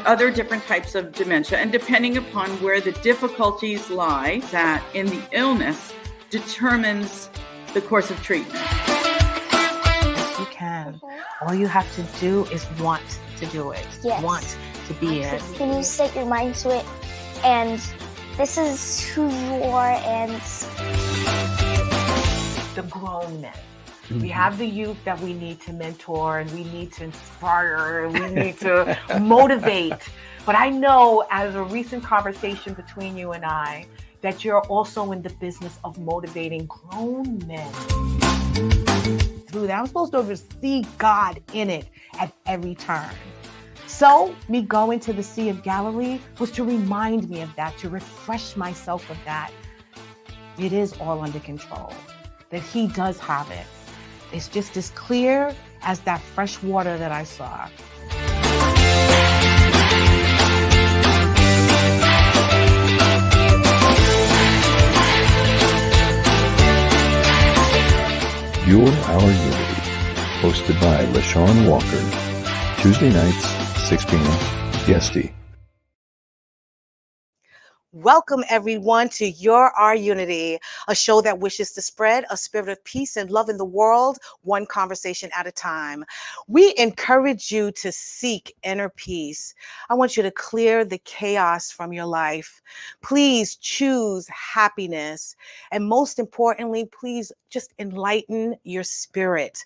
other different types of dementia, and depending upon where the difficulties lie, that in the illness determines the course of treatment. You can. All you have to do is want to do it. Yes. Want to be it. When you set your mind to it, and this is who you are, and the grown men. We have the youth that we need to mentor, and we need to inspire, and we need to motivate. But I know, as a recent conversation between you and I, that you're also in the business of motivating grown men. Through that, I'm supposed to see God in it at every turn. So me going to the Sea of Galilee was to remind me of that, to refresh myself of that. It is all under control, that He does have it. It's just as clear as that fresh water that I saw. You're Our Unity, hosted by LeShawn Walker, Tuesday nights, 6 p.m. PST. Welcome, everyone, to Your Our Unity, a show that wishes to spread a spirit of peace and love in the world, one conversation at a time. We encourage you to seek inner peace. I want you to clear the chaos from your life. Please choose happiness. And most importantly, please just enlighten your spirit.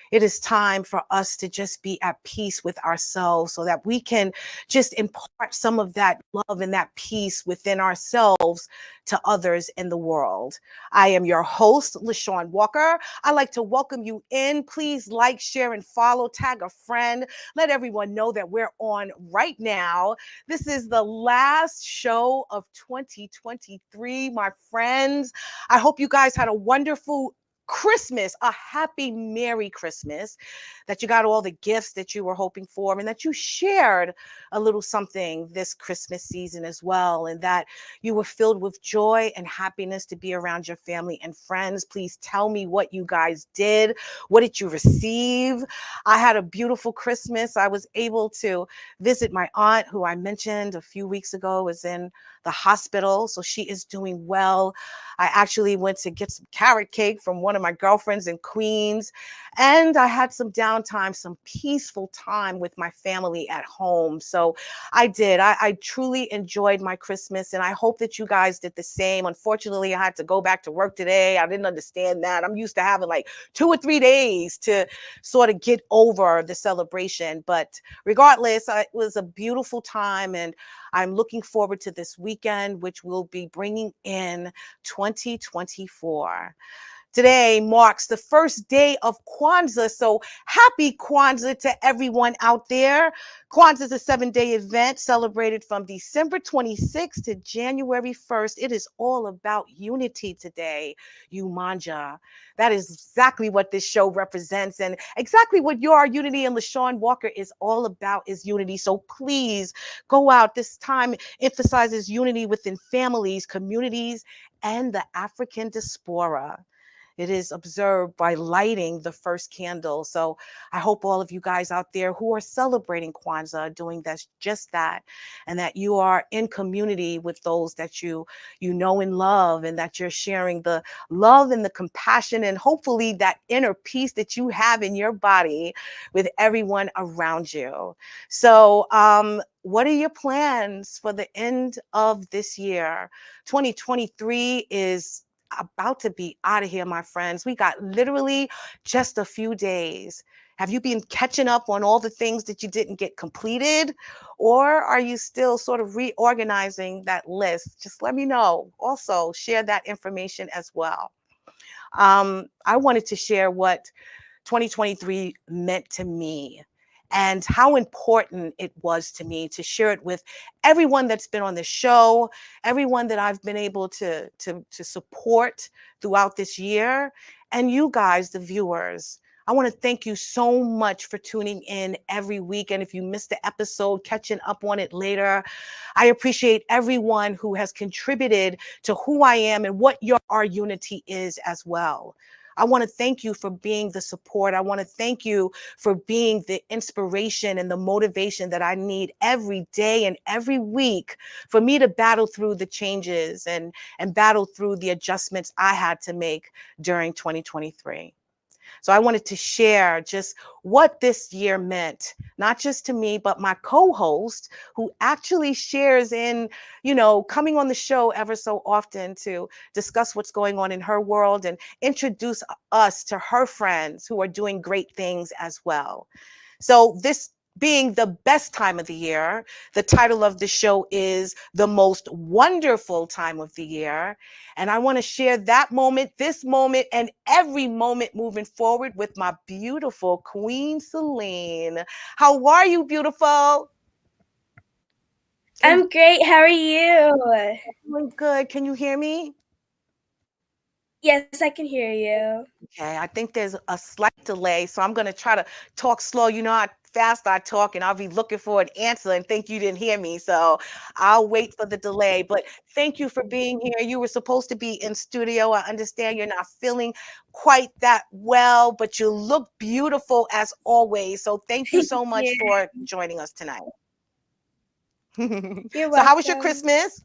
It is time for us to just be at peace with ourselves so that we can just impart some of that love and that peace within ourselves to others in the world. I am your host, LeShawn Walker. I'd like to welcome you in. Please like, share, and follow. Tag a friend. Let everyone know that we're on right now. This is the last show of 2023, my friends. I hope you guys had a wonderful Christmas, a happy, Merry Christmas, that you got all the gifts that you were hoping for, and that you shared a little something this Christmas season as well, and that you were filled with joy and happiness to be around your family and friends. Please tell me what you guys did. What did you receive? I had a beautiful Christmas. I was able to visit my aunt, who I mentioned a few weeks ago was in the hospital, so she is doing well. I actually went to get some carrot cake from one of my girlfriends in Queens, and I had some downtime, some peaceful time with my family at home. So I did. I truly enjoyed my Christmas, and I hope that you guys did the same. Unfortunately, I had to go back to work today. I didn't understand that. I'm used to having like 2 or 3 days to sort of get over the celebration. But regardless, it was a beautiful time, and I'm looking forward to this weekend, which will be bringing in 2024. Today marks the first day of Kwanzaa, so happy Kwanzaa to everyone out there. Kwanzaa is a 7-day event celebrated from December 26th to January 1st. It is all about unity today, Umanja. That is exactly what this show represents, and exactly what Your Unity and LeShawn Walker is all about is unity. So please go out. This time emphasizes unity within families, communities, and the African diaspora. It is observed by lighting the first candle. So I hope all of you guys out there who are celebrating Kwanzaa are doing just that, and that you are in community with those that you know and love, and that you're sharing the love and the compassion and hopefully that inner peace that you have in your body with everyone around you. So what are your plans for the end of this year? 2023 is about to be out of here, my friends. We got literally just a few days. Have you been catching up on all the things that you didn't get completed? Or are you still sort of reorganizing that list? Just let me know. Also, share that information as well. I wanted to share what 2023 meant to me and how important it was to me to share it with everyone that's been on the show, everyone that I've been able to support throughout this year, and you guys, the viewers. I want to thank you so much for tuning in every week. And if you missed the episode, catching up on it later, I appreciate everyone who has contributed to who I am and what Our Unity is as well. I want to thank you for being the support. I want to thank you for being the inspiration and the motivation that I need every day and every week for me to battle through the changes and battle through the adjustments I had to make during 2023. So I wanted to share just what this year meant, not just to me, but my co-host who actually shares in, coming on the show ever so often to discuss what's going on in her world and introduce us to her friends who are doing great things as well. So this being the best time of the year, the title of the show is The Most Wonderful Time of the Year. And I want to share that moment, this moment, and every moment moving forward with my beautiful Queen Selene. How are you, beautiful? I'm great. How are you? Doing good. Can you hear me? Yes, I can hear you. Okay, I think there's a slight delay, so I'm going to try to talk slow. You know how fast I talk, and I'll be looking for an answer and think you didn't hear me. So I'll wait for the delay. But thank you for being here. You were supposed to be in studio. I understand you're not feeling quite that well, but you look beautiful as always. So thank you so much Yeah, for joining us tonight. you're So, how was your welcome. Christmas?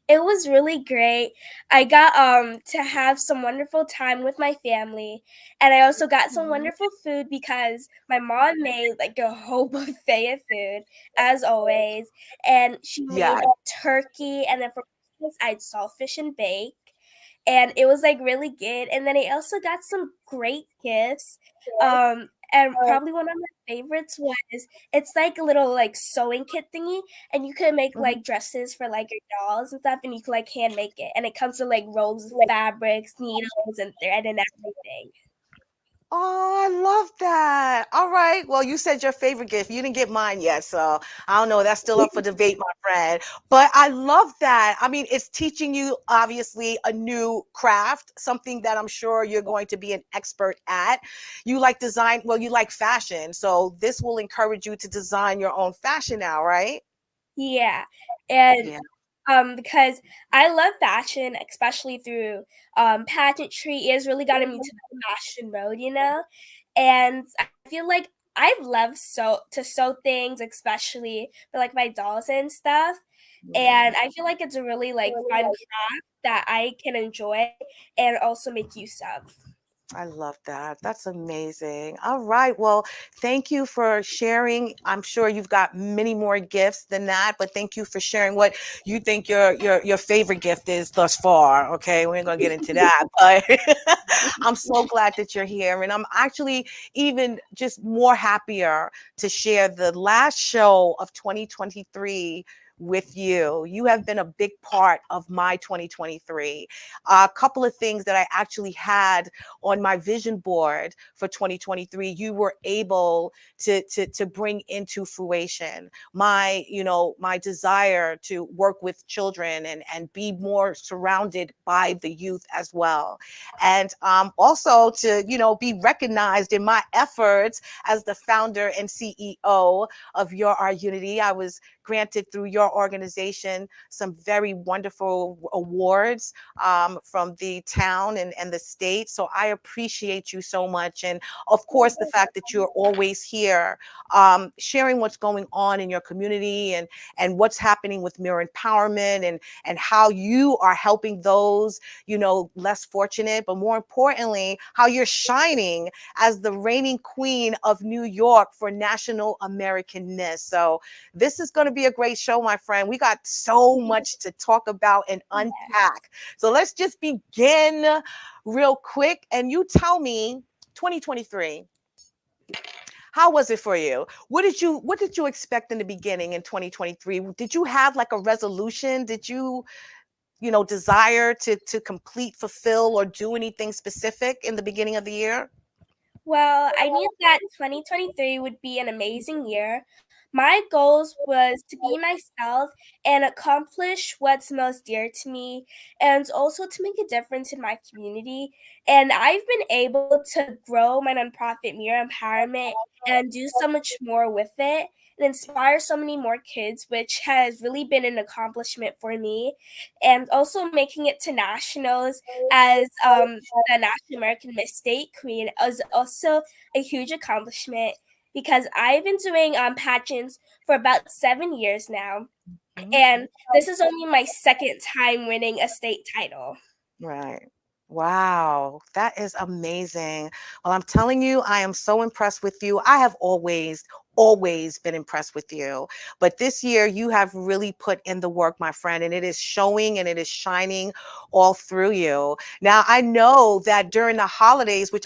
It was really great. I got to have some wonderful time with my family, and I also got some wonderful food because my mom made like a whole buffet of food as always, and she Yeah. made turkey, and then for Christmas I had saltfish and bake, and it was like really good. And then I also got some great gifts. And probably one of my favorites was it's like a little like sewing kit thingy, and you can make Mhm. like dresses for like your dolls and stuff, and you can like hand make it, and it comes with like rolls of fabrics, needles, and thread and everything. Oh, I love that. All right. Well, you said your favorite gift. You didn't get mine yet. So I don't know. That's still up for debate, my friend. But I love that. I mean, it's teaching you, obviously, a new craft, something that I'm sure you're going to be an expert at. You like design, well, you like fashion. So this will encourage you to design your own fashion now, right? Yeah, and Yeah. because I love fashion, especially through pageantry. It has really gotten me to the fashion mode, and I feel like I love to sew things, especially for like my dolls and stuff. Yeah. And I feel like it's a really like fun craft that I can enjoy and also make use of. I love that. That's amazing. All right. Well, thank you for sharing. I'm sure you've got many more gifts than that, but thank you for sharing what you think your favorite gift is thus far. Okay, we ain't gonna get into that, but I'm so glad that you're here, and I'm actually even just more happier to share the last show of 2023 with you. You have been a big part of my 2023. A couple of things that I actually had on my vision board for 2023, you were able to bring into fruition my desire to work with children and be more surrounded by the youth as well, and also to be recognized in my efforts as the founder and CEO of Your Our Unity. I was granted through your organization some very wonderful awards from the town and the state. So I appreciate you so much. And of course, the fact that you're always here sharing what's going on in your community and what's happening with Mirror Empowerment and how you are helping those, less fortunate, but more importantly, how you're shining as the reigning queen of New York for national Americanness. So this is going to be a great show, my friend. We got so much to talk about and unpack. So let's just begin real quick. And you tell me, 2023, how was it for you? What did you expect in the beginning in 2023? Did you have like a resolution? Did you, desire to complete, fulfill, or do anything specific in the beginning of the year? Well, I knew that 2023 would be an amazing year. My goals was to be myself and accomplish what's most dear to me and also to make a difference in my community. And I've been able to grow my nonprofit Mirror Empowerment and do so much more with it. and inspire so many more kids, which has really been an accomplishment for me. And also making it to nationals as the National American Miss State Queen is also a huge accomplishment because I've been doing pageants for about 7 years now, Mhm. and this is only my second time winning a state title. Right. Wow, that is amazing. Well, I'm telling you, I am so impressed with you. I have always been impressed with you. But this year, you have really put in the work, my friend, and it is showing and it is shining all through you. Now, I know that during the holidays, which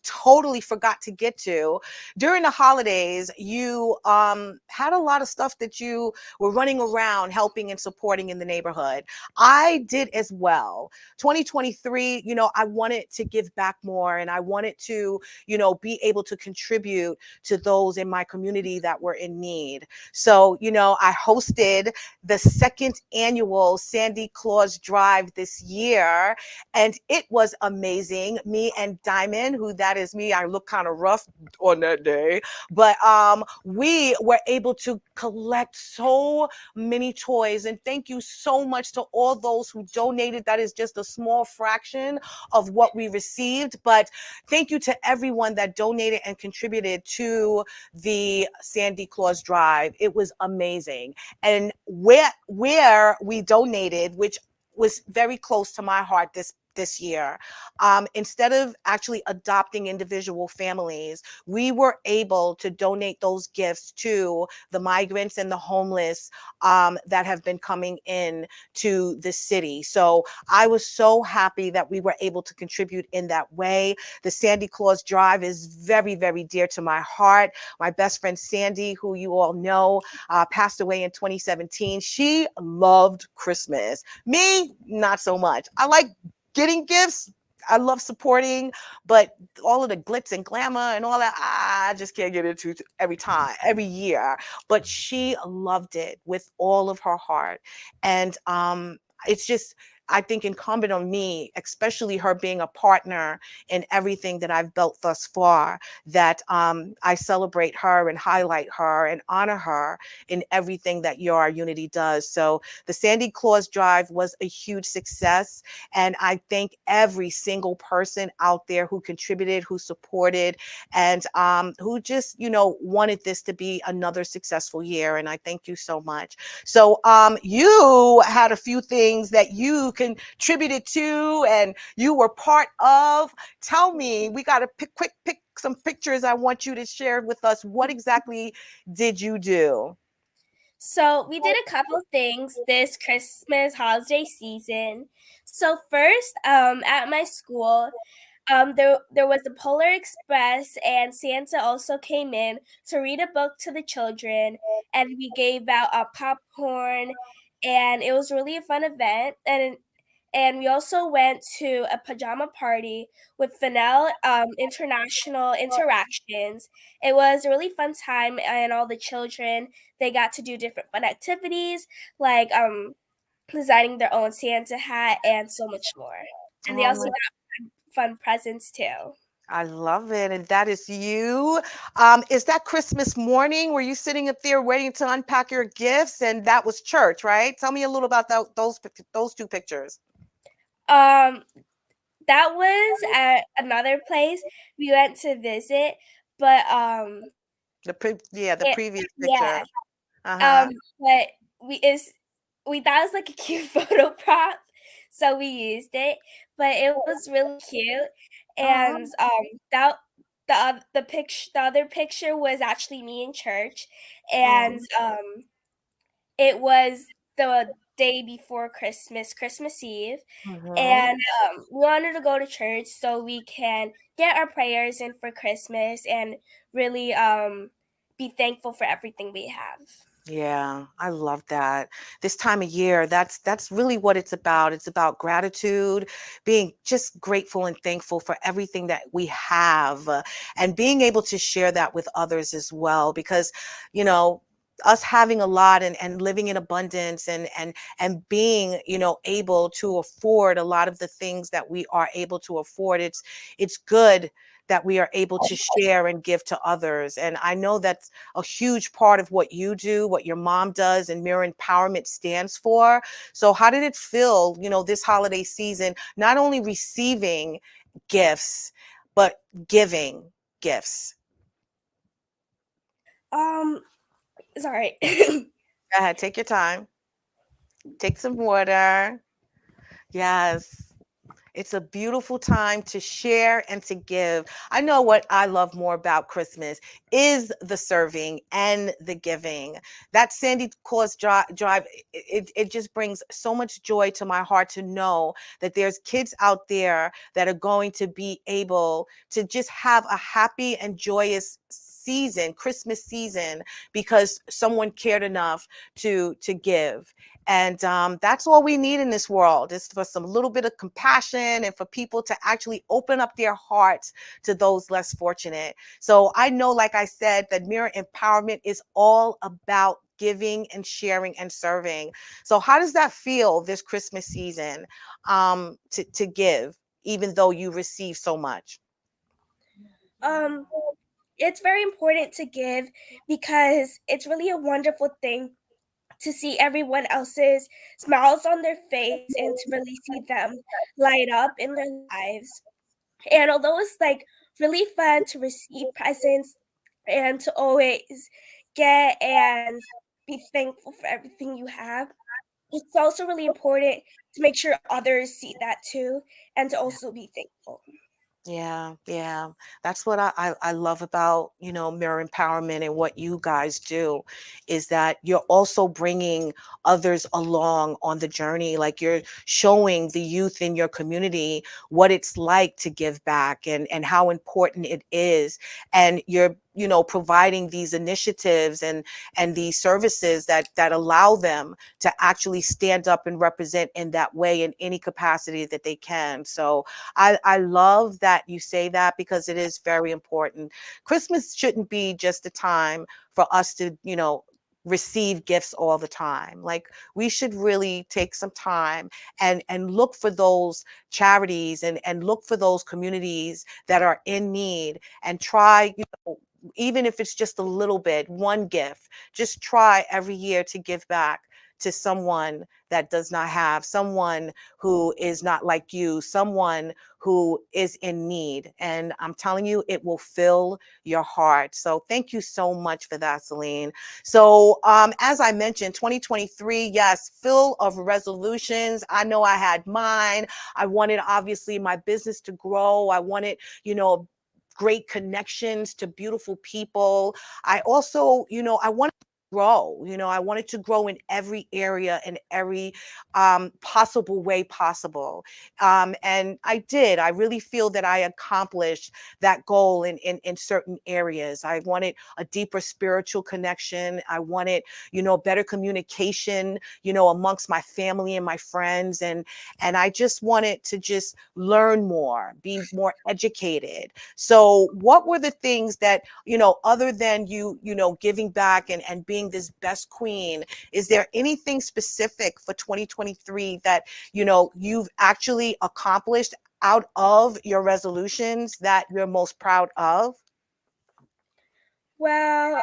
totally forgot to get to, during the holidays, you had a lot of stuff that you were running around helping and supporting in the neighborhood. I did as well. 2023, I wanted to give back more and I wanted to, be able to contribute to those in my community that were in need. So, I hosted the second annual Sandy Claus Drive this year, and it was amazing. Me and Diamond, who that is me, I look kind of rough on that day, but we were able to collect so many toys. And thank you so much to all those who donated. That is just a small fraction of what we received. But thank you to everyone that donated and contributed to the Sandy Claus Drive. It was amazing. And where we donated, which was very close to my heart this year. Instead of actually adopting individual families, we were able to donate those gifts to the migrants and the homeless that have been coming in to the city. So I was so happy that we were able to contribute in that way. The Sandy Claus Drive is very, very dear to my heart. My best friend Sandy, who you all know, passed away in 2017. She loved Christmas. Me, not so much. I like getting gifts. I love supporting, but all of the glitz and glamour and all that, I just can't get into every year. But she loved it with all of her heart. And it's just, I think, incumbent on me, especially her being a partner in everything that I've built thus far, that I celebrate her and highlight her and honor her in everything that Your Unity does. So the Sandy Claus Drive was a huge success. And I thank every single person out there who contributed, who supported, and who just, wanted this to be another successful year. And I thank you so much. So you had a few things that you contributed to and you were part of. Tell me, we got to pick some pictures. I want you to share with us. What exactly did you do? So we did a couple things this Christmas holiday season. So first, at my school, there was the Polar Express, and Santa also came in to read a book to the children, and we gave out popcorn, and it was really a fun event. And we also went to a pajama party with Fennell International Interactions. It was a really fun time, and all the children, they got to do different fun activities like designing their own Santa hat and so much more. And they Oh, also got fun presents too. I love it. And that is you. Is that Christmas morning? Were you sitting up there waiting to unpack your gifts? And that was church, right? Tell me a little about those two pictures. Um, that was at another place we went to visit, but The it, previous picture. yeah, Uh-huh. but we is we thought it was like a cute photo prop, so we used it. But it was really cute, Uh-huh. and that the other picture was actually me in church, and it was the day before Christmas, Christmas Eve, Mhm. and we wanted to go to church so we can get our prayers in for Christmas and really be thankful for everything we have. Yeah, I love that. This time of year, that's really what it's about. It's about gratitude, being just grateful and thankful for everything that we have, and being able to share that with others as well. Because, you know, us having a lot and living in abundance and being, able to afford a lot of the things that we are able to afford, it's good that we are able to share and give to others. And I know that's a huge part of what you do, what your mom does, and Mirror Empowerment stands for. So how did it feel, this holiday season, not only receiving gifts, but giving gifts? Sorry. Go ahead, take your time. Take some water. Yes. It's a beautiful time to share and to give. I know what I love more about Christmas is the serving and the giving. That Sandy Claus drive, it just brings so much joy to my heart to know that there's kids out there that are going to be able to just have a happy and joyous season, Christmas season, because someone cared enough to give. And that's all we need in this world, is for some little bit of compassion and for people to actually open up their hearts to those less fortunate. So I know, like I said, that Mirror Empowerment is all about giving and sharing and serving. So how does that feel this Christmas season, to give, even though you receive so much? um, it's very important to give because it's really a wonderful thing to see everyone else's smiles on their face and to really see them light up in their lives. And although it's like really fun to receive presents and to always get and be thankful for everything you have, it's also really important to make sure others see that too and to also be thankful. Yeah, yeah. That's what I love about, Mirror Empowerment and what you guys do, is that you're also bringing others along on the journey. Like, you're showing the youth in your community what it's like to give back, and how important it is. And you're, providing these initiatives and these services that allow them to actually stand up and represent in that way in any capacity that they can. So I love that you say that, because it is very important. Christmas shouldn't be just a time for us to, receive gifts all the time. Like, we should really take some time and look for those charities, and look for those communities that are in need, and try, even if it's just a little bit, one gift, just try every year to give back to someone that does not have, someone who is not like you, someone who is in need. And I'm telling you, it will fill your heart. So thank you so much for that, Selene. So as I mentioned, 2023, yes, full of resolutions. I know I had mine. I wanted, obviously, my business to grow. I wanted, great connections to beautiful people. I also, I wanted to grow. I wanted to grow in every area, in every possible way possible. And I did. I really feel that I accomplished that goal in certain areas. I wanted a deeper spiritual connection. I wanted, better communication, amongst my family and my friends. And I just wanted to just learn more, be more educated. So what were the things that, other than you, giving back and being this best queen, is there anything specific for 2023 that, you've actually accomplished out of your resolutions that you're most proud of? Well,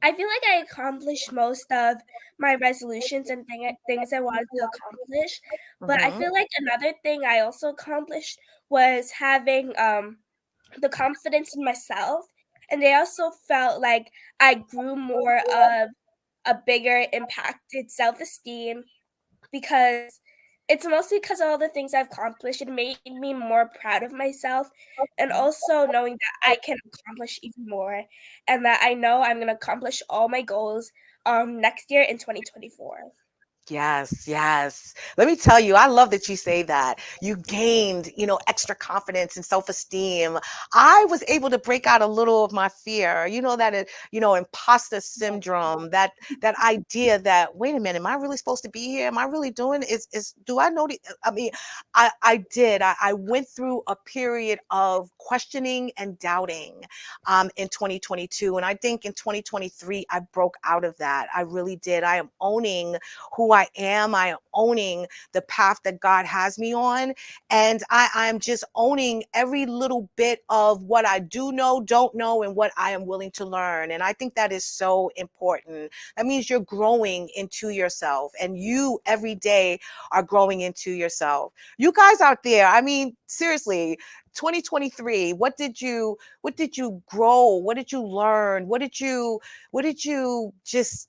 I feel like I accomplished most of my resolutions and things I wanted to accomplish. But I Hmm. feel like another thing I also accomplished was having the confidence in myself. And I also felt like I grew more of a bigger impacted self esteem because it's mostly because of all the things I've accomplished. It made me more proud of myself, and also knowing that I can accomplish even more, and that I know I'm gonna accomplish all my goals next year in 2024. Yes, yes. Let me tell you, I love that you say that. You gained, extra confidence and self-esteem. I was able to break out a little of my fear, that, imposter syndrome, that idea that, wait a minute, am I really supposed to be here? Am I really doing, do I know I mean, I did. I went through a period of questioning and doubting in 2022. And I think in 2023, I broke out of that. I really did. I am owning who I am. I am owning the path that God has me on. And I'm just owning every little bit of what I do know, don't know, and what I am willing to learn. And I think that is so important. That means you're growing into yourself, and you every day are growing into yourself. You guys out there, I mean, seriously, 2023, what did you grow? What did you learn? What did you just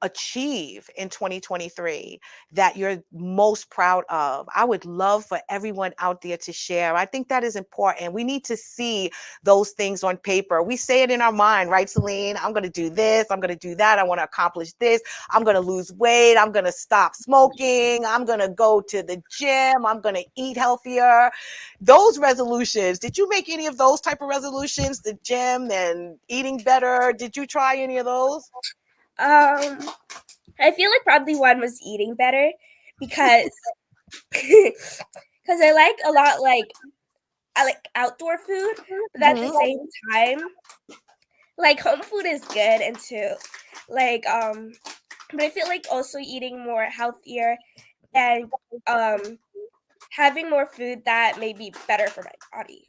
achieve in 2023 that you're most proud of? I would love for everyone out there to share. I think that is important. We need to see those things on paper. We say it in our mind, right, Selene? I'm going to do this. I'm going to do that. I want to accomplish this. I'm going to lose weight. I'm going to stop smoking. I'm going to go to the gym. I'm going to eat healthier. Those resolutions, did you make any of those type of resolutions? The gym and eating better? Did you try any of those? I feel like probably one was eating better because because I like a lot I like outdoor food, but at the same time, like home food is good and too. Like but I feel like also eating more healthier and having more food that may be better for my body.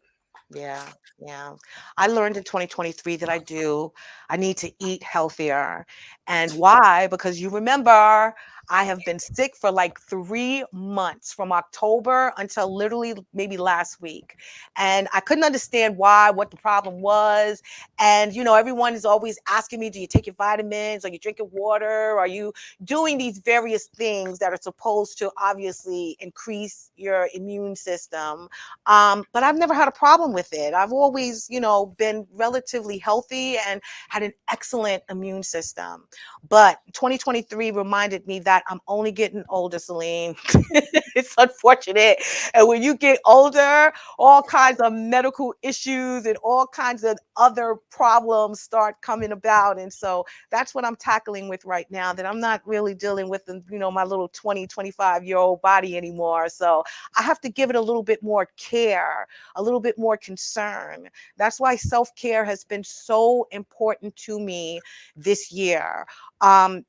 Yeah, yeah. I learned in 2023 that I need to eat healthier. And why? Because you remember, I have been sick for like 3 months from October until literally maybe last week. And I couldn't understand why, what the problem was. And, everyone is always asking me, do you take your vitamins? Are you drinking water? Are you doing these various things that are supposed to obviously increase your immune system? But I've never had a problem with it. I've always, been relatively healthy and had an excellent immune system. But 2023 reminded me that I'm only getting older, Selene. It's unfortunate. And when you get older, all kinds of medical issues and all kinds of other problems start coming about. And so that's what I'm tackling with right now, that I'm not really dealing with, my little 20, 25-year-old body anymore. So I have to give it a little bit more care, a little bit more concern. That's why self-care has been so important to me this year.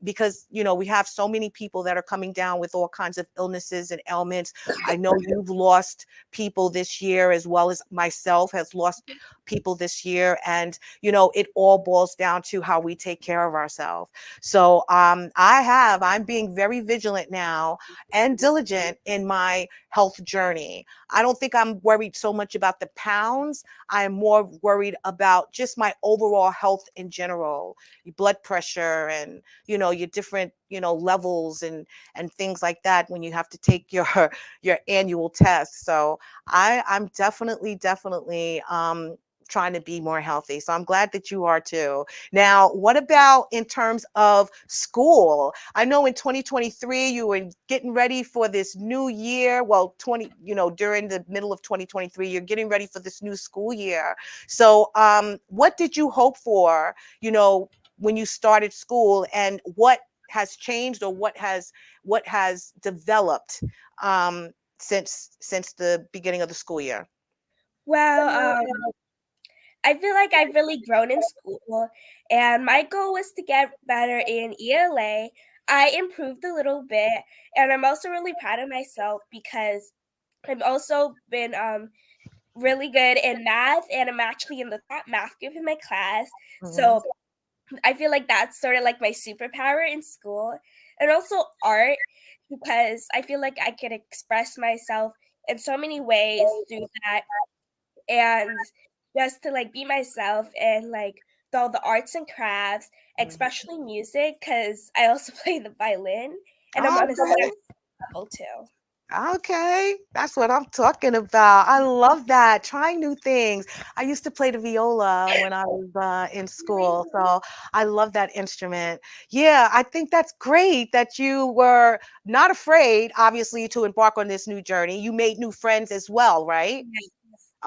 Because, we have so many people that are coming down with all kinds of illnesses and ailments. I know you've lost people this year, as well as myself has lost people this year. And, it all boils down to how we take care of ourselves. So I'm being very vigilant now and diligent in my health journey. I don't think I'm worried so much about the pounds. I am more worried about just my overall health in general, your blood pressure and, your different, levels and things like that when you have to take your annual test. So I'm definitely trying to be more healthy. So I'm glad that you are too. Now, what about in terms of school? I know in 2023 you were getting ready for this new year. Well, during the middle of 2023, you're getting ready for this new school year. So what did you hope for, when you started school, and what has changed, or what has developed since the beginning of the school year? Well, I feel like I've really grown in school, and my goal was to get better in ELA. I improved a little bit, and I'm also really proud of myself because I've also been really good in math, and I'm actually in the top math group in my class. Mhm. So I feel like that's sort of like my superpower in school, and also art because I feel like I could express myself in so many ways through that, and just to like be myself and like do all the arts and crafts, Mhm. especially music, because I also play the violin and I'm on a Okay. singer level too. Okay, that's what I'm talking about. I love that. Trying new things. I used to play the viola when I was in school, so I love that instrument. Yeah, I think that's great that you were not afraid, obviously, to embark on this new journey. You made new friends as well, right? Yes.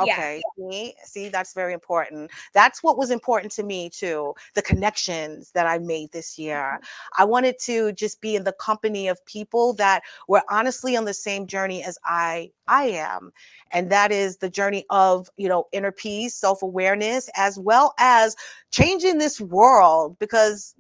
Yeah. Okay, see, that's very important. That's what was important to me too, the connections that I made this year. I wanted to just be in the company of people that were honestly on the same journey as I am. And that is the journey of, inner peace, self-awareness, as well as changing this world, because,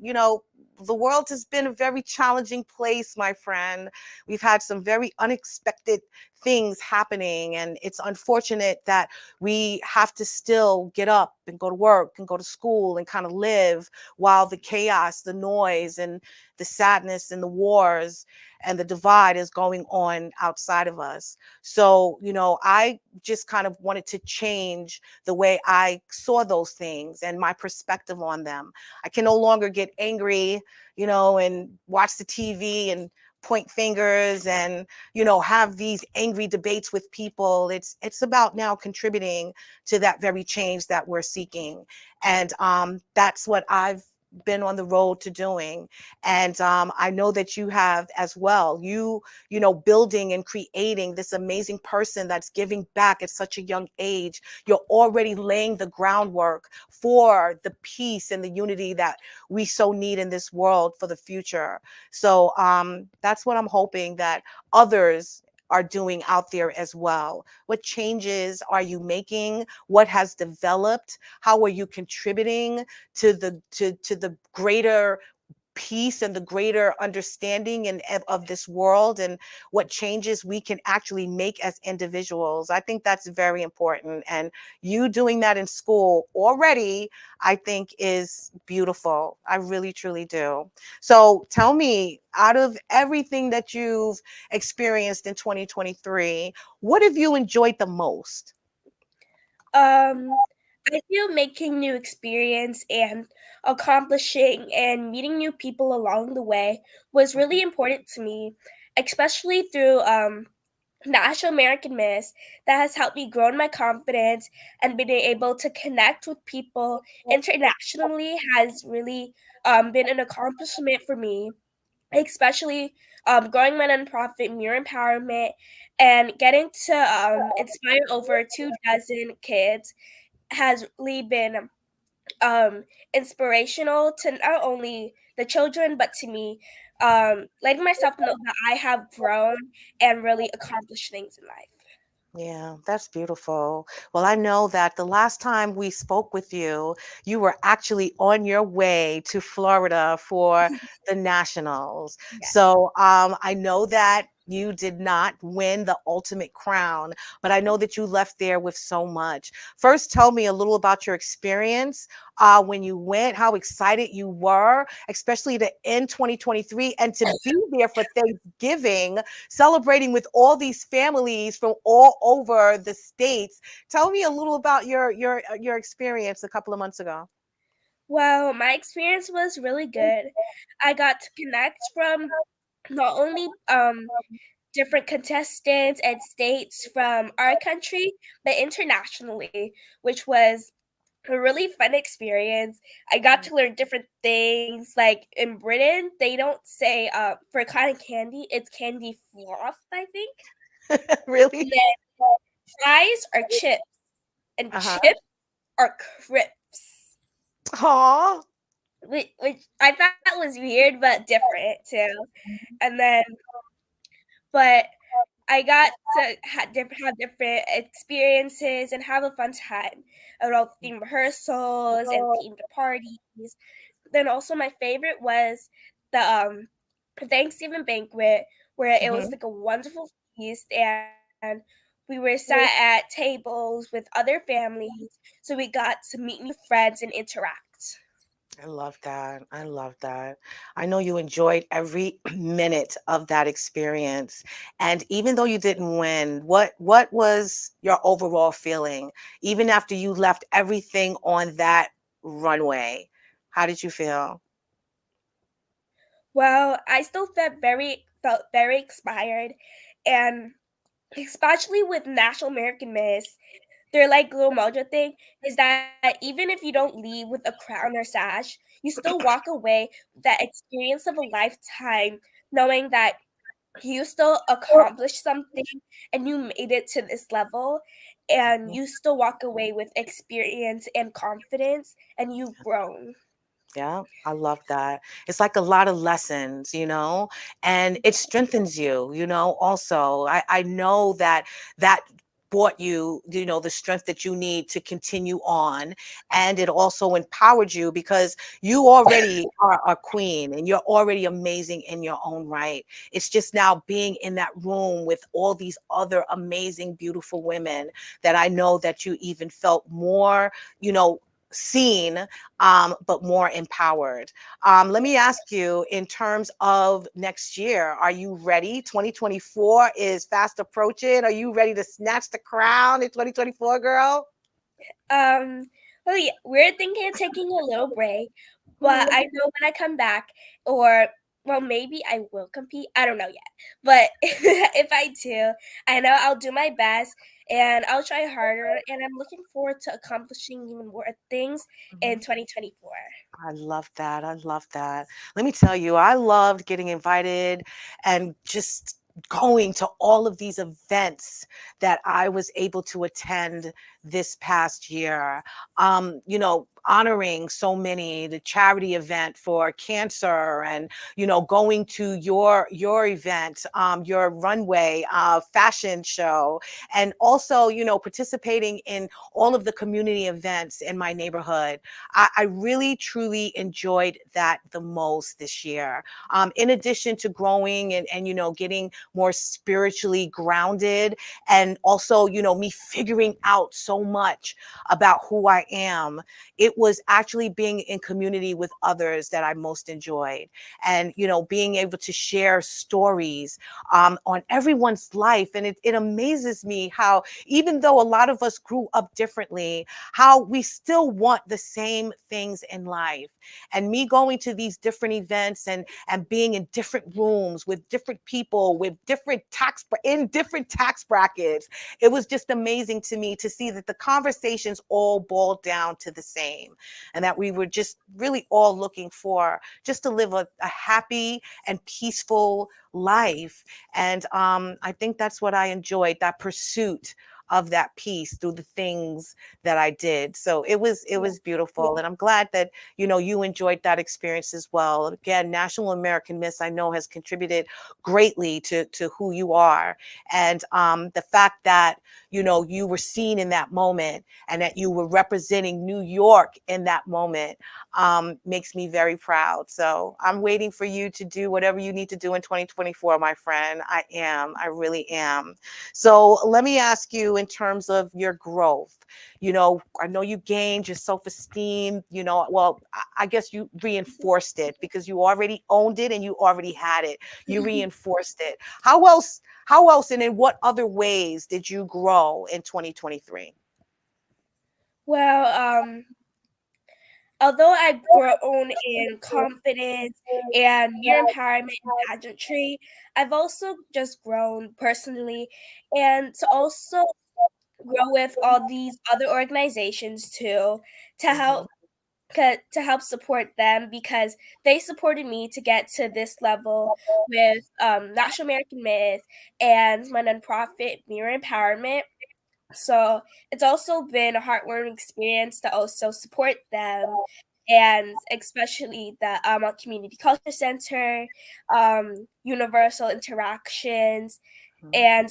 the world has been a very challenging place, my friend. We've had some very unexpected things happening, and it's unfortunate that we have to still get up and go to work and go to school and kind of live while the chaos, the noise, and the sadness and the wars and the divide is going on outside of us. So, I just kind of wanted to change the way I saw those things and my perspective on them. I can no longer get angry, and watch the TV and point fingers and, have these angry debates with people. It's about now contributing to that very change that we're seeking. And that's what I've been on the road to doing. And I know that you have as well. Building and creating this amazing person that's giving back at such a young age. You're already laying the groundwork for the peace and the unity that we so need in this world for the future. So that's what I'm hoping that others are doing out there as well. What changes are you making? What has developed? How are you contributing to the greater peace and the greater understanding and of this world, and what changes we can actually make as individuals? I think that's very important, and you doing that in school already, I think, is beautiful. I really truly do. So tell me, out of everything that you've experienced in 2023, what have you enjoyed the most? I feel making new experience and accomplishing and meeting new people along the way was really important to me, especially through National American Miss. That has helped me grow in my confidence, and being able to connect with people internationally has really been an accomplishment for me, especially growing my nonprofit Mirror Empowerment and getting to inspire over 2 dozen kids has really been inspirational to not only the children but to me, letting myself know that I have grown and really accomplished things in life. Yeah, that's beautiful. Well, I know that the last time we spoke with you, you were actually on your way to Florida for the Nationals. Yeah. So I know that you did not win the ultimate crown, but I know that you left there with so much. First, tell me a little about your experience when you went, how excited you were, especially to end 2023 and to be there for Thanksgiving, celebrating with all these families from all over the states. Tell me a little about your experience a couple of months ago. Well, my experience was really good. I got to connect from not only different contestants and states from our country, but internationally, which was a really fun experience. I got to learn different things. Like in Britain, they don't say for cotton candy, it's candy floss, I think. Really? And then fries are chips, and Uh-huh. chips are crisps, Aw. which I thought was weird but different too. And then, but I got to have different experiences and have a fun time at all theme rehearsals and themed parties. Then also my favorite was the Thanksgiving banquet, where it was Mhm. like a wonderful feast, and we were sat at tables with other families, so we got to meet new friends and interact. I love that. I love that. I know you enjoyed every minute of that experience. And even though you didn't win, what was your overall feeling? Even after you left everything on that runway, how did you feel? Well, I still felt very inspired, and especially with National American Miss, their like little mojo thing is that even if you don't leave with a crown or sash, you still walk away with that experience of a lifetime, knowing that you still accomplished something and you made it to this level, and you still walk away with experience and confidence, and you've grown. Yeah, I love that. It's like a lot of lessons, and it strengthens you, also. I know that brought you, the strength that you need to continue on. And it also empowered you because you already are a queen and you're already amazing in your own right. It's just now being in that room with all these other amazing, beautiful women that I know that you even felt more, seen, but more empowered. Let me ask you, in terms of next year, are you ready? 2024 is fast approaching. Are you ready to snatch the crown in 2024, girl? Um, well, yeah, we're thinking of taking a little break, but I know when I come back, or well, maybe I will compete. I don't know yet, but if I do, I know I'll do my best and I'll try harder. And I'm looking forward to accomplishing even more things in 2024. I love that. I love that. Let me tell you, I loved getting invited and just going to all of these events that I was able to attend this past year. Honoring so many, the charity event for cancer, and going to your event, your runway fashion show, and also participating in all of the community events in my neighborhood. I really truly enjoyed that the most this year. In addition to growing and getting more spiritually grounded, and also me figuring out so much about who I am, it was actually being in community with others that I most enjoyed, and being able to share stories on everyone's life. And it amazes me how, even though a lot of us grew up differently, how we still want the same things in life. And me going to these different events and being in different rooms with different people with in different tax brackets, it was just amazing to me to see that the conversations all boiled down to the same, and that we were just really all looking for just to live a happy and peaceful life. And I think that's what I enjoyed, that pursuit of that peace through the things that I did. So it was beautiful. And I'm glad that, you enjoyed that experience as well. Again, National American Miss, I know, has contributed greatly to who you are. And the fact that, you were seen in that moment and that you were representing New York in that moment makes me very proud. So I'm waiting for you to do whatever you need to do in 2024, my friend. I really am. So let me ask you, in terms of your growth, I know you gained your self-esteem, well, I guess you reinforced it because you already owned it and you already had it. You reinforced it. How else and in what other ways did you grow in 2023? Well, although I've grown in confidence and mere empowerment and pageantry, I've also just grown personally, and to also grow with all these other organizations too, to help to help support them because they supported me to get to this level with National American Myth and my nonprofit Mirror Empowerment. So it's also been a heartwarming experience to also support them, and especially the Community Culture Center, Universal Interactions, and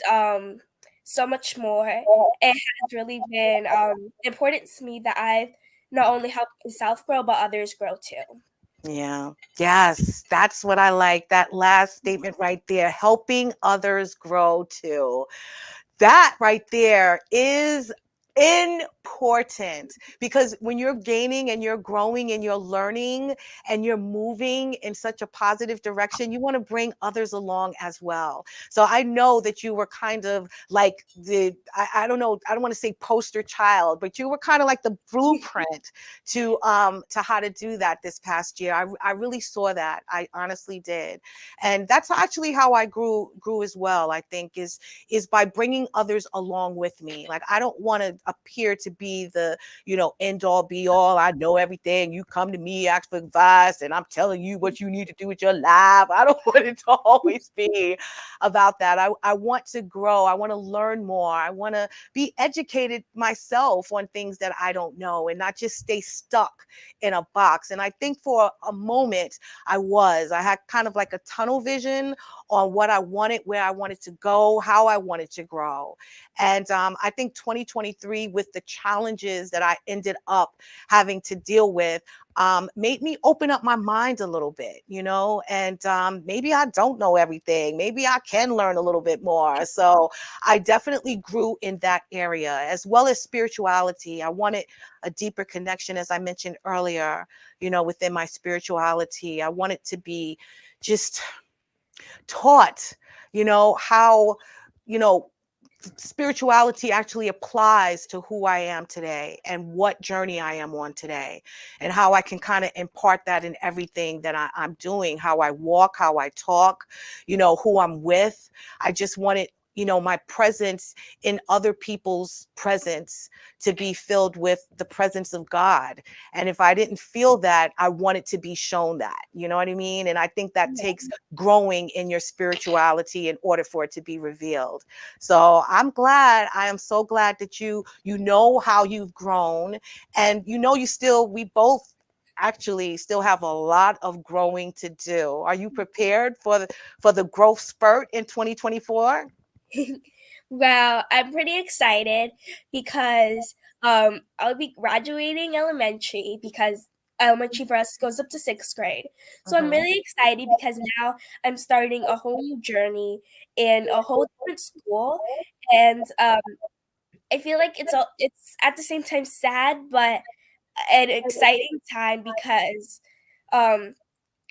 so much more. It has really been important to me that I've not only helped myself grow, but others grow too. Yeah. Yes, that's what I like. That last statement right there, helping others grow too. That right there is important, because when you're gaining and you're growing and you're learning and you're moving in such a positive direction, you want to bring others along as well. So I know that you were kind of like I don't know, I don't want to say poster child, but you were kind of like the blueprint to how to do that this past year. I really saw that. I honestly did. And that's actually how I grew as well, I think, is by bringing others along with me. Like, I don't want to appear to be the, end all be all. I know everything. You come to me, ask for advice, and I'm telling you what you need to do with your life. I don't want it to always be about that. I want to grow. I want to learn more. I want to be educated myself on things that I don't know and not just stay stuck in a box. And I think for a moment I had kind of like a tunnel vision on what I wanted, where I wanted to go, how I wanted to grow. And I think 2023, with the challenges that I ended up having to deal with, made me open up my mind a little bit, and maybe I don't know everything. Maybe I can learn a little bit more. So I definitely grew in that area, as well as spirituality. I wanted a deeper connection, as I mentioned earlier, within my spirituality. I wanted to be just taught, how, you know, spirituality actually applies to who I am today and what journey I am on today, and how I can kind of impart that in everything that I'm doing, how I walk, how I talk, who I'm with. I just wanted, my presence in other people's presence to be filled with the presence of God. And if I didn't feel that, I wanted to be shown that, you know what I mean? And I think that takes growing in your spirituality in order for it to be revealed. So I am so glad that you know how you've grown, and we both actually still have a lot of growing to do. Are you prepared for the growth spurt in 2024? Well, I'm pretty excited because I'll be graduating elementary, because elementary for us goes up to sixth grade. So I'm Mhm. really excited because now I'm starting a whole new journey in a whole different school, and I feel like it's at the same time sad but an exciting time, because um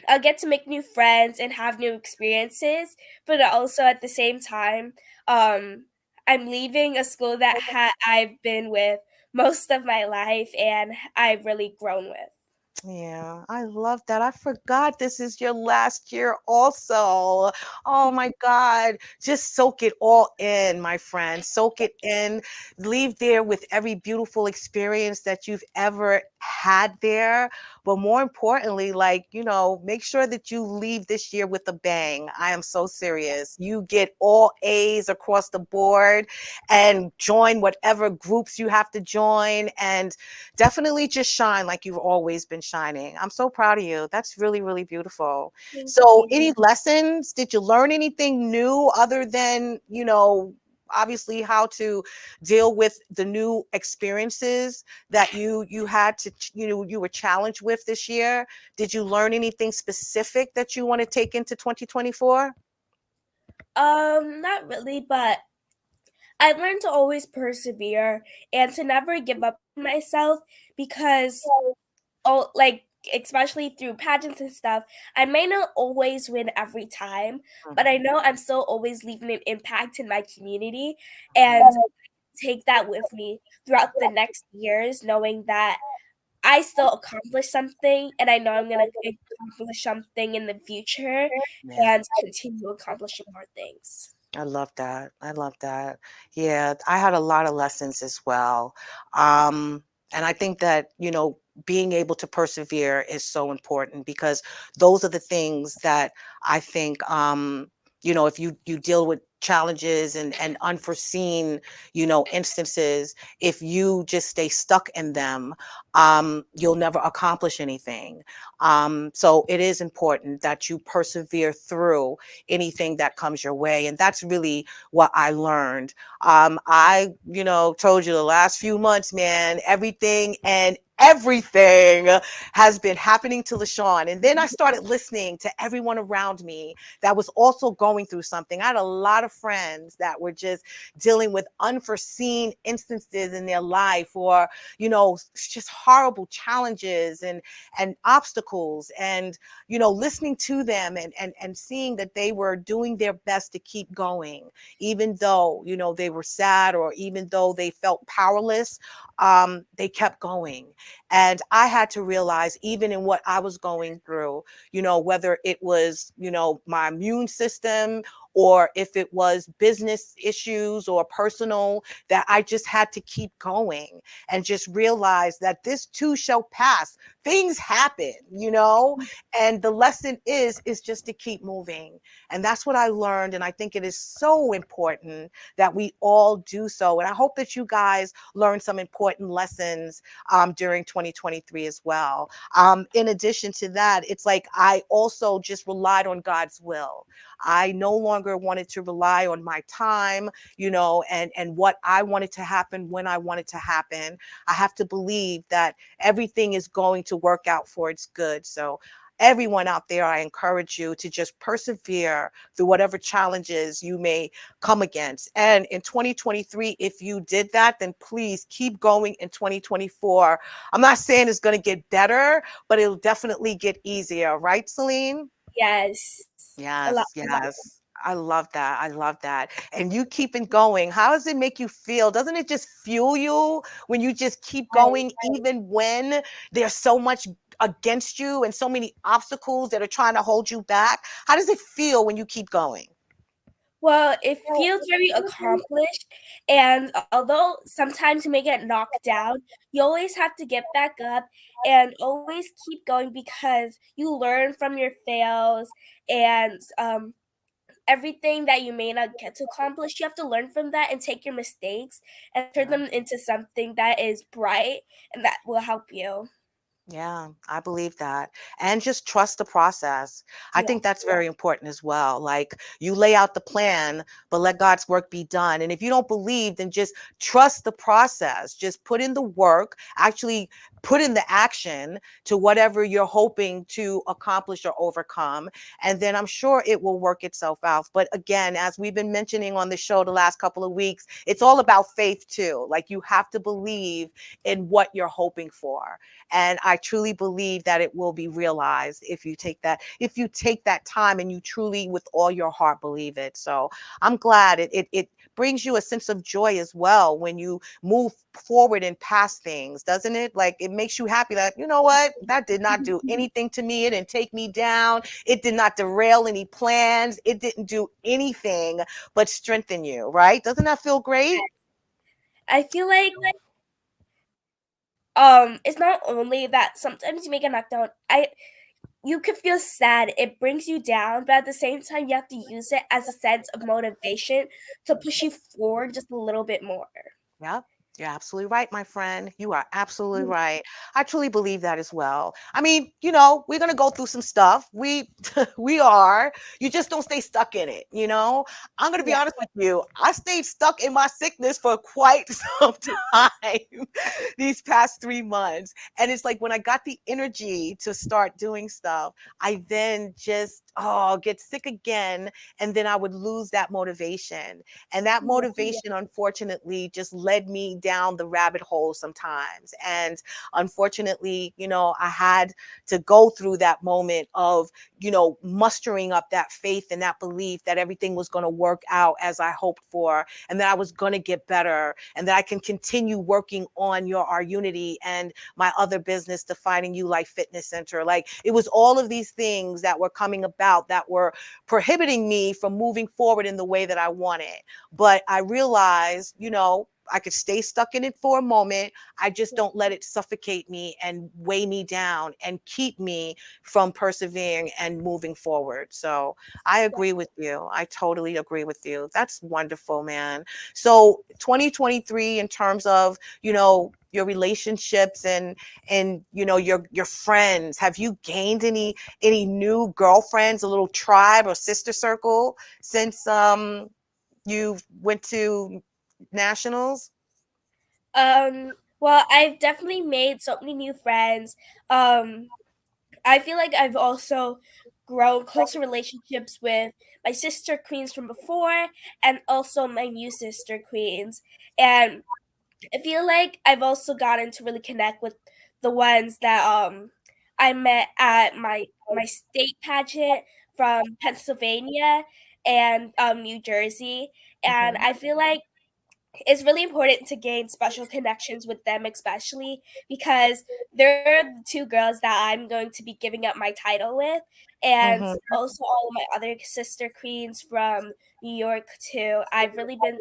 I'll get to make new friends and have new experiences, but also at the same time, um, I'm leaving a school that I've been with most of my life and I've really grown with. Yeah, I love that. I forgot this is your last year also. Oh my God. Just soak it all in, my friend. Soak it in. Leave there with every beautiful experience that you've ever had there. But more importantly, make sure that you leave this year with a bang. I am so serious. You get all A's across the board, and join whatever groups you have to join, and definitely just shine like you've always been shining. I'm so proud of you. That's really, really beautiful. Thank So, you. any lessons? Did you learn anything new other than, obviously how to deal with the new experiences that you had to, you were challenged with this year? Did you learn anything specific that you want to take into 2024? Not really, but I've learned to always persevere and to never give up on myself, because like, especially through pageants and stuff, I may not always win every time, but I know I'm still always leaving an impact in my community, and take that with me throughout the next years, knowing that I still accomplished something, and I know I'm gonna accomplish something in the future Yeah. and continue accomplishing more things. I love that. I love that. Yeah, I had a lot of lessons as well. Um, and I think that, being able to persevere is so important, because those are the things that I think, if you deal with challenges and unforeseen, instances, if you just stay stuck in them, you'll never accomplish anything. So it is important that you persevere through anything that comes your way. And that's really what I learned. I, told you the last few months, man, everything has been happening to LeShawn. And then I started listening to everyone around me that was also going through something. I had a lot of friends that were just dealing with unforeseen instances in their life, or, just horrible challenges and obstacles, and listening to them and seeing that they were doing their best to keep going, even though, they were sad, or even though they felt powerless, they kept going. And I had to realize, even in what I was going through, whether it was, my immune system, or if it was business issues or personal, that I just had to keep going and just realize that this too shall pass. Things happen, and the lesson is just to keep moving. And that's what I learned. And I think it is so important that we all do so. And I hope that you guys learned some important lessons during 2023 as well. In addition to that, it's like I also just relied on God's will. I no longer wanted to rely on my time, and what I wanted to happen when I wanted to happen. I have to believe that everything is going to work out for its good. So everyone out there, I encourage you to just persevere through whatever challenges you may come against. And in 2023, if you did that, then please keep going in 2024. I'm not saying it's going to get better, but it'll definitely get easier. Right, Selene? Yes. A lot. Yes, yes. I love that. I love that. And you keep it going. How does it make you feel? Doesn't it just fuel you when you just keep going, even when there's so much against you and so many obstacles that are trying to hold you back? How does it feel when you keep going? Well, it feels very accomplished, and although sometimes you may get knocked down, you always have to get back up and always keep going because you learn from your fails and everything that you may not get to accomplish. You have to learn from that and take your mistakes and turn Yeah. them into something that is bright and that will help you. Yeah, I believe that. And just trust the process. I Yeah. think that's very important as well. Like you lay out the plan, but let God's work be done. And if you don't believe, then just trust the process. Just put in the work, actually put in the action to whatever you're hoping to accomplish or overcome. And then I'm sure it will work itself out. But again, as we've been mentioning on the show the last couple of weeks, it's all about faith too. Like you have to believe in what you're hoping for. And I truly believe that it will be realized if you take that time and you truly with all your heart believe it. So I'm glad it brings you a sense of joy as well when you move forward and past things, doesn't it? Like it makes you happy that, you know what, that did not do anything to me. It didn't take me down. It did not derail any plans. It didn't do anything but strengthen you, right? Doesn't that feel great? I feel like it's not only that sometimes you make a knockdown. You could feel sad. It brings you down, but at the same time, you have to use it as a sense of motivation to push you forward just a little bit more. Yep. You're absolutely right, my friend. You are absolutely right. I truly believe that as well. I mean, we're gonna go through some stuff. We we are. You just don't stay stuck in it. I'm gonna be Yeah. honest with you. I stayed stuck in my sickness for quite some time these past 3 months. And it's like when I got the energy to start doing stuff, I then just get sick again. And then I would lose that motivation. And that motivation, unfortunately, just led me down the rabbit hole sometimes. And unfortunately, I had to go through that moment of, mustering up that faith and that belief that everything was going to work out as I hoped for, and that I was going to get better, and that I can continue working on our unity and my other business, Defining You Life Fitness Center. Like it was all of these things that were coming about that were prohibiting me from moving forward in the way that I wanted. But I realized, I could stay stuck in it for a moment. I just don't let it suffocate me and weigh me down and keep me from persevering and moving forward. So I agree with you. I totally agree with you. That's wonderful, man. So 2023, in terms of, your relationships and your friends, have you gained any new girlfriends, a little tribe or sister circle since you went to nationals? Well, I've definitely made so many new friends. Um, I feel like I've also grown closer relationships with my sister queens from before and also my new sister queens. And I feel like I've also gotten to really connect with the ones that I met at my state pageant from Pennsylvania and New Jersey. And Mhm. I feel like it's really important to gain special connections with them, especially because they're the two girls that I'm going to be giving up my title with, and Mhm. also all of my other sister queens from New York too. I've really been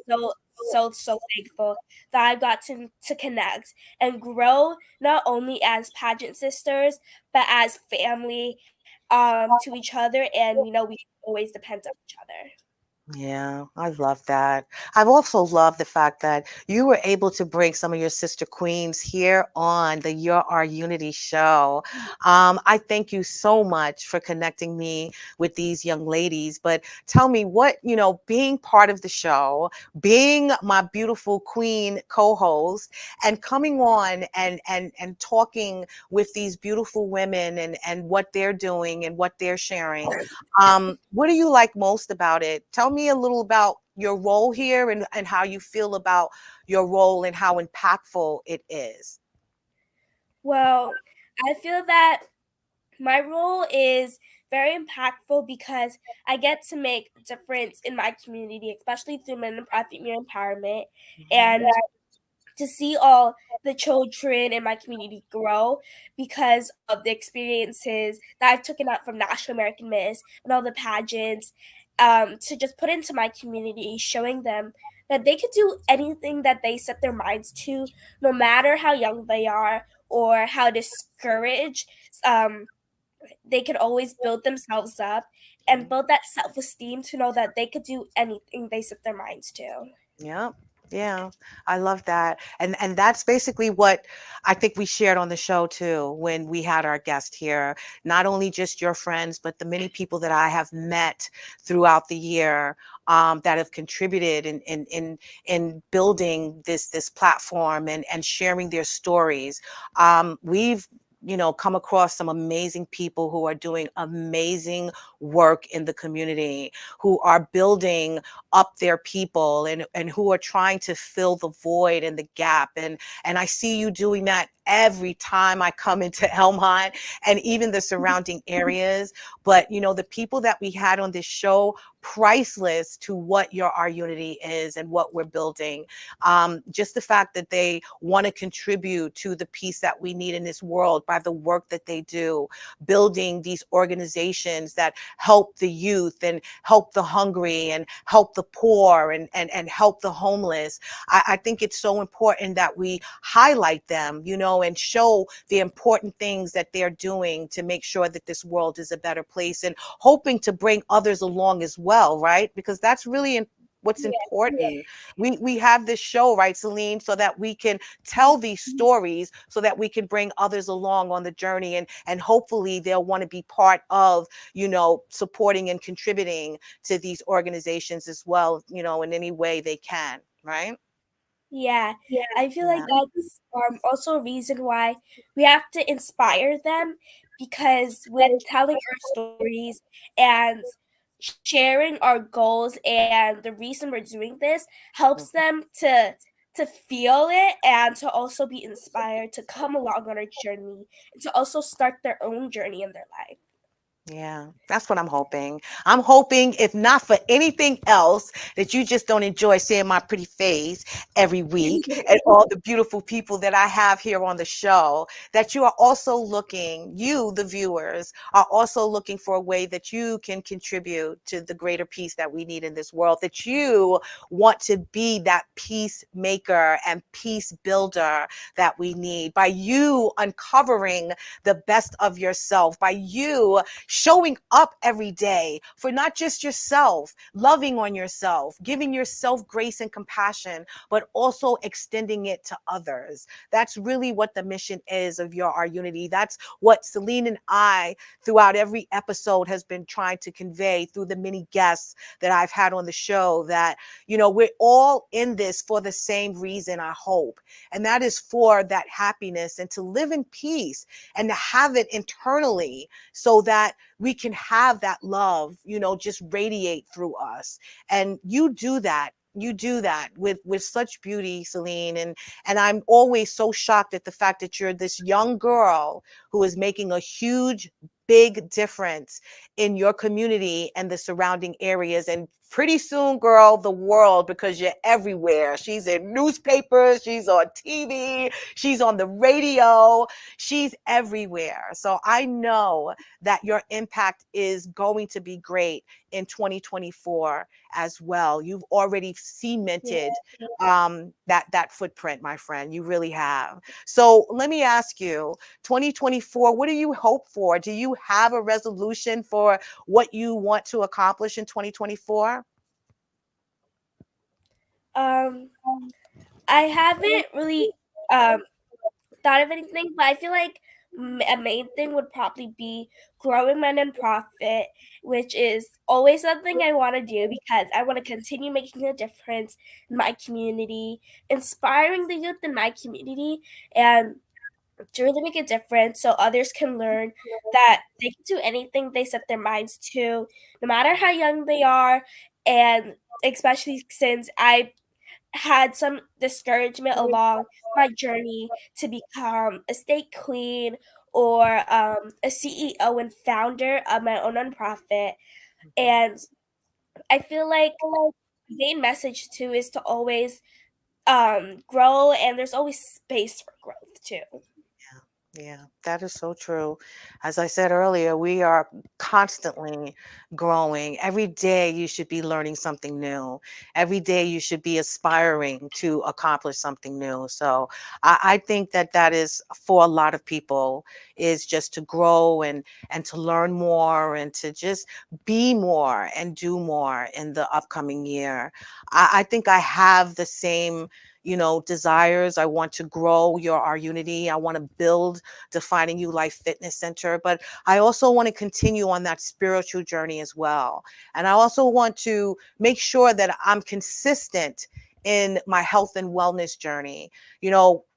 so thankful that I got to connect and grow not only as pageant sisters but as family to each other, and we can always depend on each other. Yeah, I love that. I've also loved the fact that you were able to bring some of your sister queens here on the Your Our Unity show. I thank you so much for connecting me with these young ladies. But tell me what, being part of the show, being my beautiful queen co-host, and coming on and talking with these beautiful women and what they're doing and what they're sharing. What do you like most about it? Tell me a little about your role here and how you feel about your role and how impactful it is. Well, I feel that my role is very impactful because I get to make a difference in my community, especially through men and profit mere empowerment, Mhm. and to see all the children in my community grow because of the experiences that I've taken out from National American Miss and all the pageants, to just put into my community, showing them that they could do anything that they set their minds to, no matter how young they are or how discouraged. Um, they could always build themselves up and build that self esteem to know that they could do anything they set their minds to. Yeah. Yeah, I love that. And that's basically what I think we shared on the show too when we had our guest here. Not only just your friends, but the many people that I have met throughout the year that have contributed in building this platform and sharing their stories. We've come across some amazing people who are doing amazing work in the community, who are building up their people and who are trying to fill the void and the gap. And I see you doing that every time I come into Elmont and even the surrounding areas. But the people that we had on this show, priceless to what your Our Unity is and what we're building. Just the fact that they want to contribute to the peace that we need in this world by the work that they do, building these organizations that help the youth and help the hungry and help the poor and help the homeless. I think it's so important that we highlight them, and show the important things that they're doing to make sure that this world is a better place, and hoping to bring others along as well, right? Because that's really what's important. We have this show, right, Selene, so that we can tell these stories so that we can bring others along on the journey, and hopefully they'll want to be part of supporting and contributing to these organizations as well, in any way they can, right? Yeah, I feel like Yeah. that's also a reason why we have to inspire them, because with telling our stories and sharing our goals and the reason we're doing this helps them to feel it and to also be inspired to come along on our journey and to also start their own journey in their life. Yeah, that's what I'm hoping. I'm hoping, if not for anything else, that you just don't enjoy seeing my pretty face every week and all the beautiful people that I have here on the show, that you are also looking, you, the viewers, are also looking for a way that you can contribute to the greater peace that we need in this world, that you want to be that peacemaker and peace builder that we need by you uncovering the best of yourself, by you showing up every day for not just yourself, loving on yourself, giving yourself grace and compassion, but also extending it to others. That's really what the mission is of Your Our Unity. That's what Selene and I, throughout every episode, has been trying to convey through the many guests that I've had on the show, that, we're all in this for the same reason, I hope. And that is for that happiness and to live in peace and to have it internally so that we can have that love, just radiate through us. And you do that. You do that with such beauty, Selene. And I'm always so shocked at the fact that you're this young girl who is making a huge big difference in your community and the surrounding areas. And pretty soon, girl, the world, because you're everywhere. She's in newspapers, she's on TV, she's on the radio, she's everywhere. So I know that your impact is going to be great in 2024 as well. You've already cemented that footprint, my friend. You really have. So let me ask you, 2024, what do you hope for? Do you have a resolution for what you want to accomplish in 2024? Um, I haven't really thought of anything, but I feel like a main thing would probably be growing my nonprofit, which is always something I want to do because I want to continue making a difference in my community, inspiring the youth in my community, and to really make a difference so others can learn that they can do anything they set their minds to, no matter how young they are. And especially since I had some discouragement along my journey to become a state queen or a CEO and founder of my own nonprofit. And I feel like the main message too is to always grow, and there's always space for growth too. Yeah, that is so true. As I said earlier, we are constantly growing. Every day you should be learning something new. Every day you should be aspiring to accomplish something new. So I think that that is for a lot of people is just to grow and to learn more and to just be more and do more in the upcoming year. I think I have the same desires. I want to grow our unity. I want to build Defining You Life Fitness Center, but I also want to continue on that spiritual journey as well. And I also want to make sure that I'm consistent in my health and wellness journey.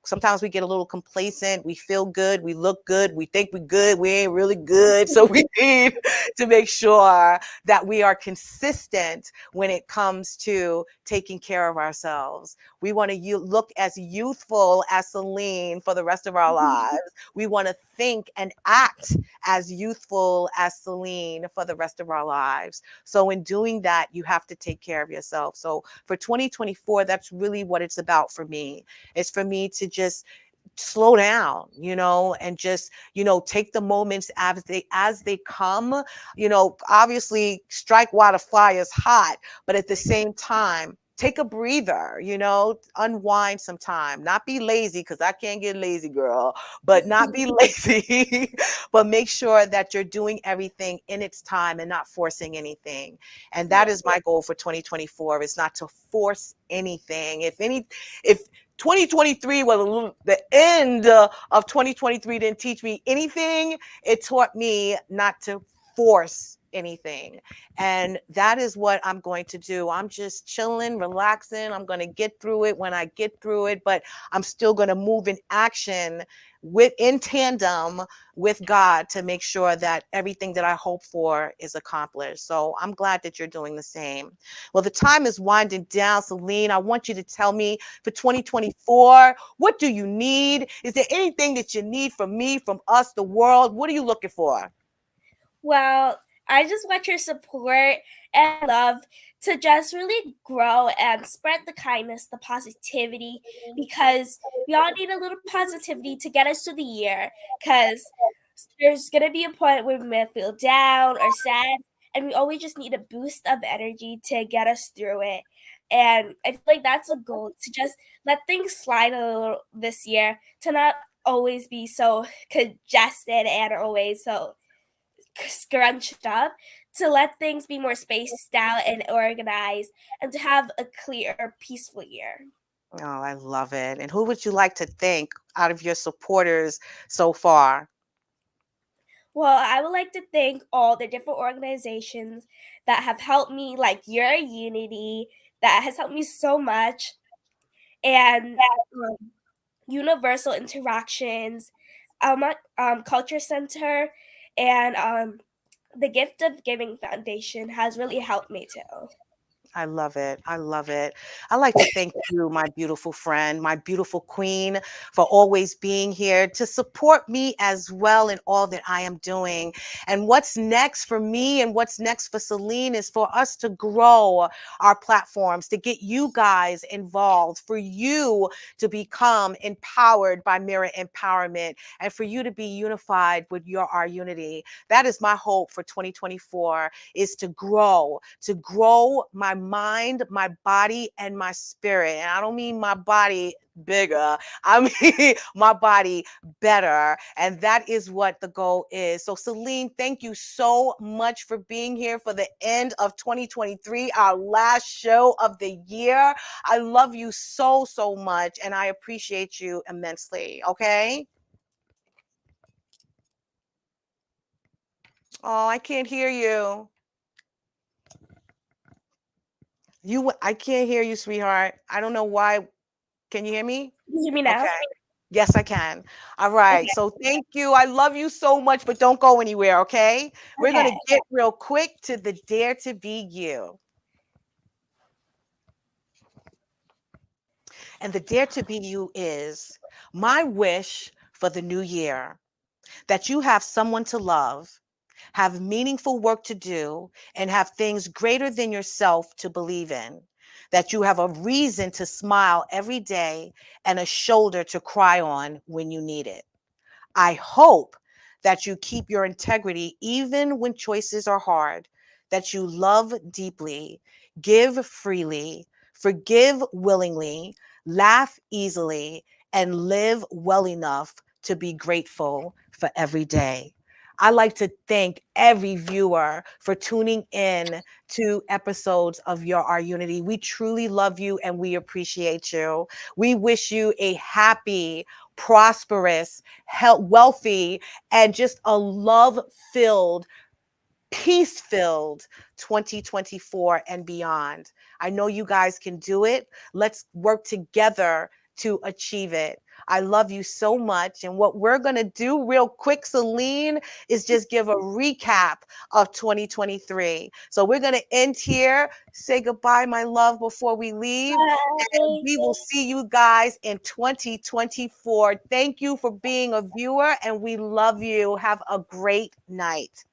Sometimes we get a little complacent. We feel good. We look good. We think we're good. We ain't really good. So we need to make sure that we are consistent when it comes to taking care of ourselves. We want to look as youthful as Selene for the rest of our lives. We want to think and act as youthful as Selene for the rest of our lives. So in doing that, you have to take care of yourself. So for 2024, that's really what it's about for me. It's for me to just slow down, and just, take the moments as they come, obviously strike while the fire is hot, but at the same time, take a breather, unwind some time, not be lazy, because I can't get lazy, girl, but not be lazy, but make sure that you're doing everything in its time and not forcing anything. And that is my goal for 2024, is not to force anything. If 2023 was the end of 2023 didn't teach me anything, it taught me not to force anything. And that is what I'm going to do. I'm just chilling, relaxing. I'm going to get through it when I get through it, but I'm still going to move in action in tandem with God to make sure that everything that I hope for is accomplished. So I'm glad that you're doing the same. Well, the time is winding down, Selene. I want you to tell me for 2024, what do you need? Is there anything that you need from me, from us, the world? What are you looking for? Well, I just want your support and love to just really grow and spread the kindness, the positivity, because we all need a little positivity to get us through the year. Because there's going to be a point where we may feel down or sad, and we always just need a boost of energy to get us through it. And I feel like that's a goal, to just let things slide a little this year, to not always be so congested and always so scrunched up, to let things be more spaced out and organized, and to have a clear, peaceful year. Oh, I love it. And who would you like to thank out of your supporters so far? Well, I would like to thank all the different organizations that have helped me, like Your Unity, that has helped me so much, and Universal Interactions, Culture Center, and the Gift of Giving Foundation has really helped me too. I love it. I love it. I'd like to thank you, my beautiful friend, my beautiful queen, for always being here to support me as well in all that I am doing. And what's next for me and what's next for Selene is for us to grow our platforms, to get you guys involved, for you to become empowered by Mirror Empowerment, and for you to be unified with our unity. That is my hope for 2024, is to grow my mind, my body, and my spirit. And I don't mean my body bigger, I mean my body better. And that is what the goal is. So Selene, thank you so much for being here for the end of 2023, our last show of the year. I love you so, so much, and I appreciate you immensely. Okay? Oh, I can't hear you. I can't hear you, sweetheart. I don't know why. Can you hear me? Can you hear me now? Okay. Yes, I can. All right. Okay. So thank you. I love you so much, but don't go anywhere, okay? We're going to get real quick to the Dare to Be You. And the Dare to Be You is my wish for the new year, that you have someone to love, have meaningful work to do, and have things greater than yourself to believe in. That you have a reason to smile every day and a shoulder to cry on when you need it. I hope that you keep your integrity even when choices are hard, that you love deeply, give freely, forgive willingly, laugh easily, and live well enough to be grateful for every day. I like to thank every viewer for tuning in to episodes of Our Unity. We truly love you and we appreciate you. We wish you a happy, prosperous, wealthy, and just a love-filled, peace-filled 2024 and beyond. I know you guys can do it. Let's work together to achieve it. I love you so much. And what we're going to do real quick, Selene, is just give a recap of 2023. So we're going to end here. Say goodbye, my love, before we leave. And we will see you guys in 2024. Thank you for being a viewer, and we love you. Have a great night.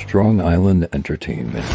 Strong Island Entertainment.